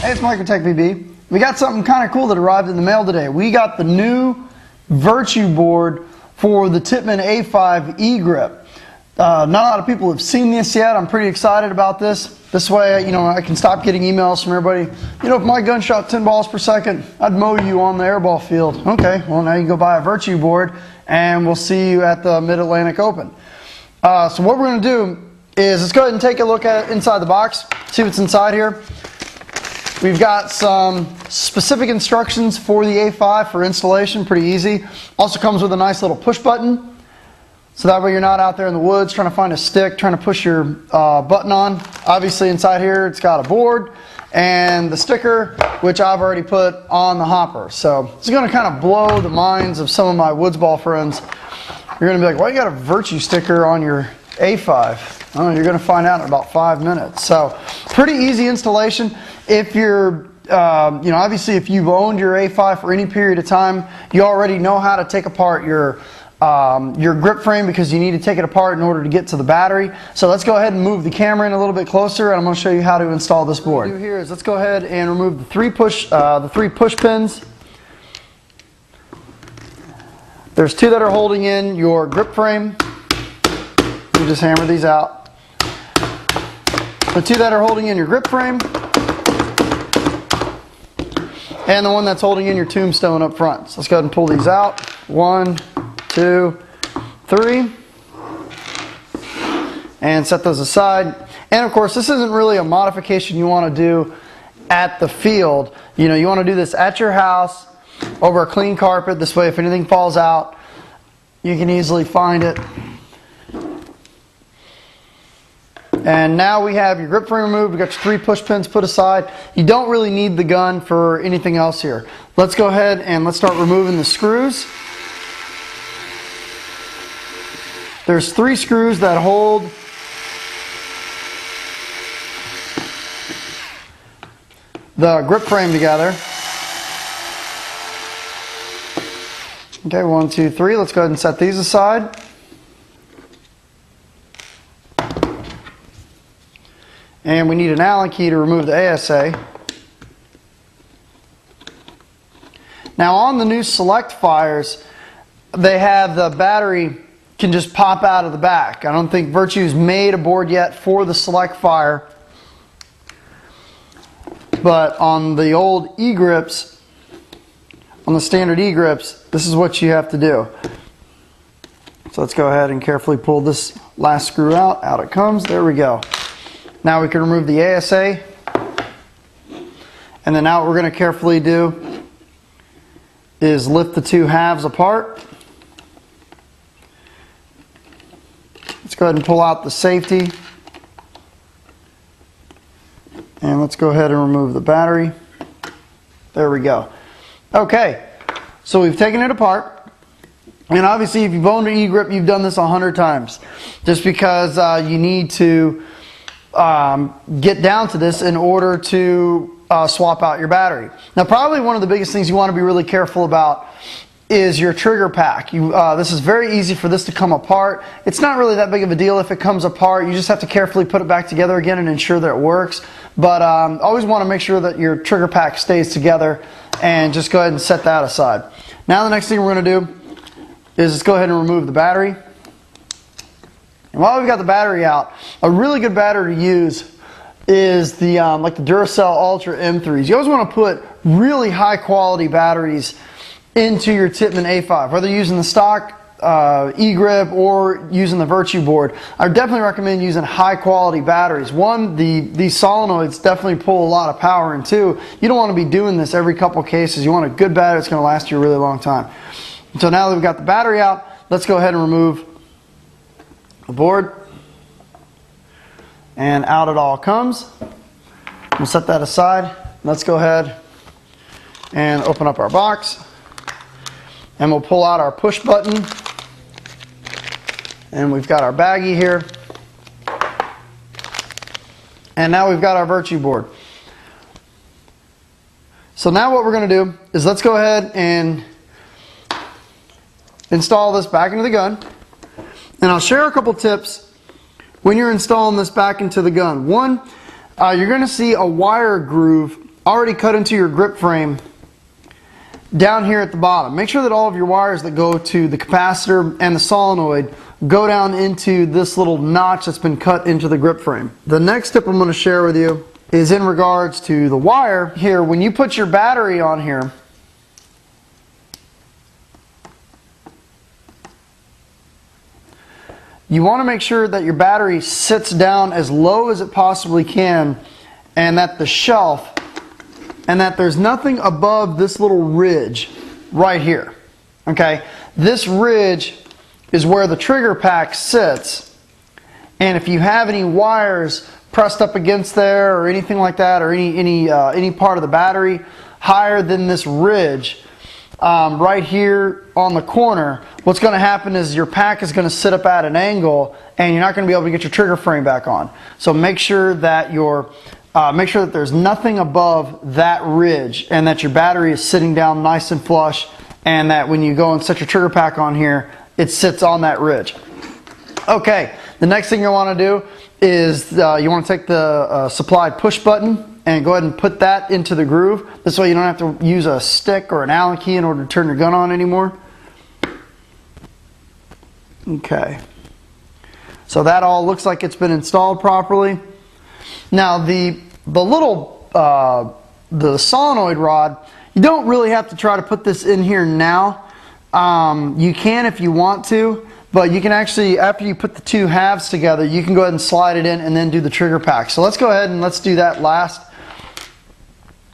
Hey, it's Mike with Tech VB. We got something kind of cool that arrived in the mail today. We got the new Virtue board for the Tippmann A-5 E-grip. Not a lot of people have seen this yet. I'm pretty excited about this. This way, I can stop getting emails from everybody. If my gun shot 10 balls per second, I'd mow you on the airball field. Okay, well now you can go buy a Virtue board and we'll see you at the Mid-Atlantic Open. So what we're going to do is let's go ahead and take a look at inside the box, see what's inside here. We've got some specific instructions for the A-5 for installation, pretty easy. Also comes with a nice little push button, so that way you're not out there in the woods trying to find a stick, trying to push your button on. Obviously inside here it's got a board and the sticker, which I've already put on the hopper. So it's going to kind of blow the minds of some of my woods ball friends. You're going to be like, why you got a Virtue sticker on your A-5? Oh, you're going to find out in about 5 minutes. So pretty easy installation. If you're, obviously if you've owned your A-5 for any period of time, you already know how to take apart your grip frame because you need to take it apart in order to get to the battery. So let's go ahead and move the camera in a little bit closer and I'm going to show you how to install this board. What we'll do here is let's go ahead and remove the three push pins. There's two that are holding in your grip frame. You just hammer these out. The two that are holding in your grip frame and the one that's holding in your tombstone up front. So let's go ahead and pull these out. 1, 2, 3. And set those aside. And of course, this isn't really a modification you want to do at the field. You want to do this at your house over a clean carpet. This way, if anything falls out, you can easily find it. And now we have your grip frame removed. We've got your three push pins put aside. You don't really need the gun for anything else here. Let's go ahead and let's start removing the screws. There's 3 screws that hold the grip frame together. Okay, 1, 2, 3. Let's go ahead and set these aside. And we need an Allen key to remove the ASA. Now on the new Select fires, they have the battery can just pop out of the back. I don't think Virtue's made a board yet for the Select fire. But on the old E-grips, on the standard E-grips, this is what you have to do. So let's go ahead and carefully pull this last screw out. Out it comes. There we go. Now we can remove the ASA, and then now what we're going to carefully do is lift the two halves apart. Let's go ahead and pull out the safety, and let's go ahead and remove the battery. There we go. Okay, so we've taken it apart, and obviously if you've owned an E-grip, you've done this 100 times, just because you need to get down to this in order to swap out your battery. Now probably one of the biggest things you want to be really careful about is your trigger pack. This is very easy for this to come apart. It's not really that big of a deal if it comes apart. You just have to carefully put it back together again and ensure that it works. But always want to make sure that your trigger pack stays together, and just go ahead and set that aside. Now the next thing we're going to do is let's go ahead and remove the battery. And while we've got the battery out, a really good battery to use is the like the Duracell Ultra M3s. You always want to put really high quality batteries into your Tippmann A-5, whether you're using the stock E-grip or using the Virtue board. I definitely recommend using high quality batteries. One, these solenoids definitely pull a lot of power, and two, you don't want to be doing this every couple cases. You want a good battery that's going to last you a really long time. So now that we've got the battery out, let's go ahead and remove the board, and out it all comes. We'll set that aside. Let's go ahead and open up our box, and we'll pull out our push button, and we've got our baggie here, and now we've got our Virtue board. So now what we're going to do is let's go ahead and install this back into the gun. And I'll share a couple tips when you're installing this back into the gun. One, you're going to see a wire groove already cut into your grip frame down here at the bottom. Make sure that all of your wires that go to the capacitor and the solenoid go down into this little notch that's been cut into the grip frame. The next tip I'm going to share with you is in regards to the wire here. When you put your battery on here, you want to make sure that your battery sits down as low as it possibly can, and that the shelf, and that there's nothing above this little ridge right here. Okay, this ridge is where the trigger pack sits, and if you have any wires pressed up against there or anything like that, or any part of the battery higher than this ridge right here on the corner, what's going to happen is your pack is going to sit up at an angle, and you're not going to be able to get your trigger frame back on. So make sure that there's nothing above that ridge, and that your battery is sitting down nice and flush, and that when you go and set your trigger pack on here, it sits on that ridge. Okay, the next thing you want to do is you want to take the supplied push button and go ahead and put that into the groove. This way you don't have to use a stick or an Allen key in order to turn your gun on anymore. Okay, so that all looks like it's been installed properly. Now the solenoid rod, you don't really have to try to put this in here now. You can if you want to, but you can actually, after you put the two halves together, you can go ahead and slide it in and then do the trigger pack. So let's go ahead and let's do that last.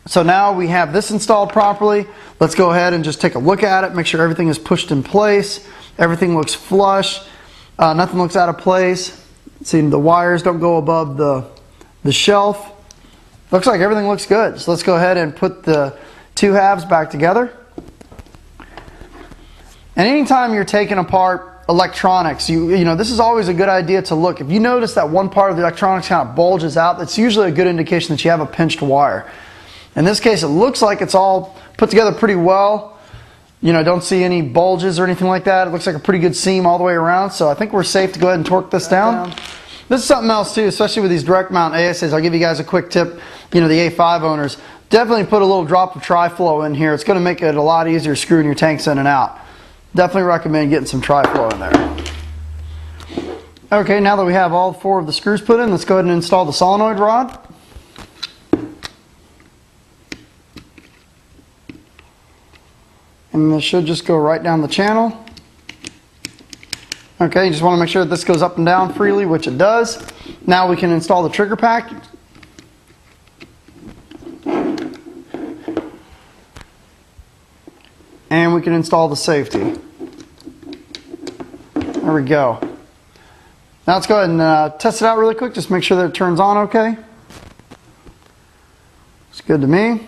So now we have this installed properly. Let's go ahead and just take a look at it, make sure everything is pushed in place, everything looks flush, nothing looks out of place. See, the wires don't go above the shelf. Looks like everything looks good. So let's go ahead and put the two halves back together. And anytime you're taking apart electronics, you know, this is always a good idea to look. If you notice that one part of the electronics kind of bulges out, that's usually a good indication that you have a pinched wire. In this case, it looks like it's all put together pretty well. You know, don't see any bulges or anything like that. It looks like a pretty good seam all the way around, so I think we're safe to go ahead and torque this down. This is something else too, especially with these direct mount ASAs. I'll give you guys a quick tip. You know, the A-5 owners, definitely put a little drop of tri-flow in here. It's going to make it a lot easier screwing your tanks in and out. Definitely recommend getting some tri-flow in there. Okay, now that we have all four of the screws put in, let's go ahead and install the solenoid rod. And this should just go right down the channel. Okay, you just want to make sure that this goes up and down freely, which it does. Now we can install the trigger pack. And we can install the safety. There we go. Now let's go ahead and test it out really quick. Just make sure that it turns on okay. It's good to me.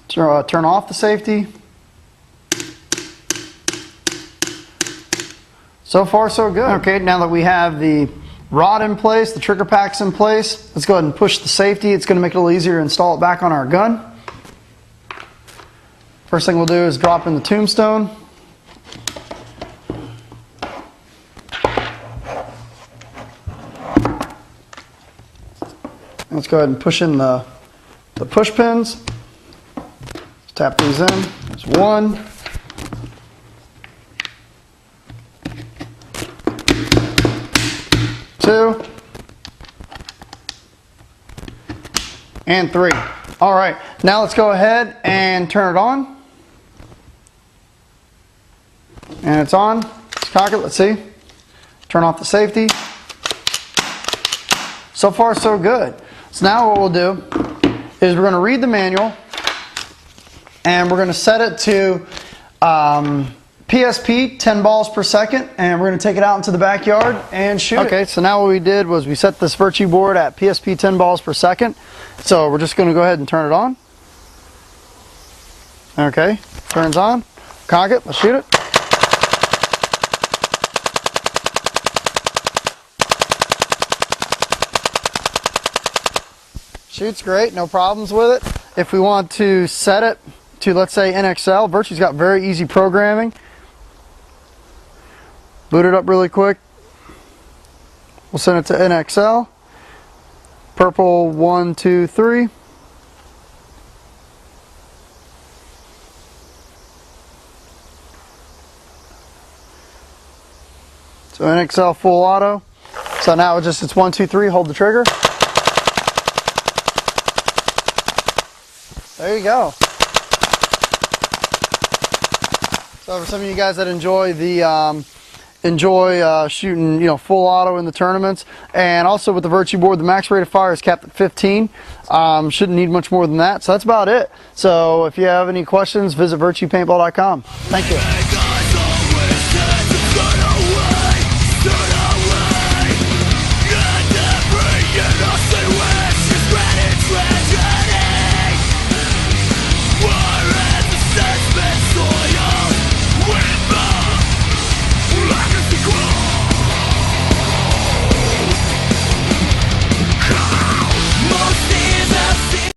Turn off the safety. So far so good. Okay, now that we have the rod in place, the trigger pack's in place, let's go ahead and push the safety. It's going to make it a little easier to install it back on our gun. First thing we'll do is drop in the tombstone. Let's go ahead and push in the push pins. Let's tap these in. There's one. Two. And three. All right, now let's go ahead and turn it on. And it's on. Let's cock it. Let's see. Turn off the safety. So far, so good. So now what we'll do is we're going to read the manual, and we're going to set it to PSP, 10 balls per second, and we're going to take it out into the backyard and shoot it. Okay, so now what we did was we set this Virtue board at PSP 10 balls per second. So we're just going to go ahead and turn it on. Okay, turns on. Cock it. Let's shoot it. Shoots great, no problems with it. If we want to set it to, let's say, NXL, Virtue's got very easy programming. Boot it up really quick. We'll send it to NXL. Purple 1, 2, 3. So NXL full auto. So now it's 1, 2, 3, hold the trigger. There you go. So for some of you guys that enjoy the shooting, full auto in the tournaments, and also with the Virtue board, the max rate of fire is capped at 15. Shouldn't need much more than that. So that's about it. So if you have any questions, visit virtuepaintball.com. Thank you.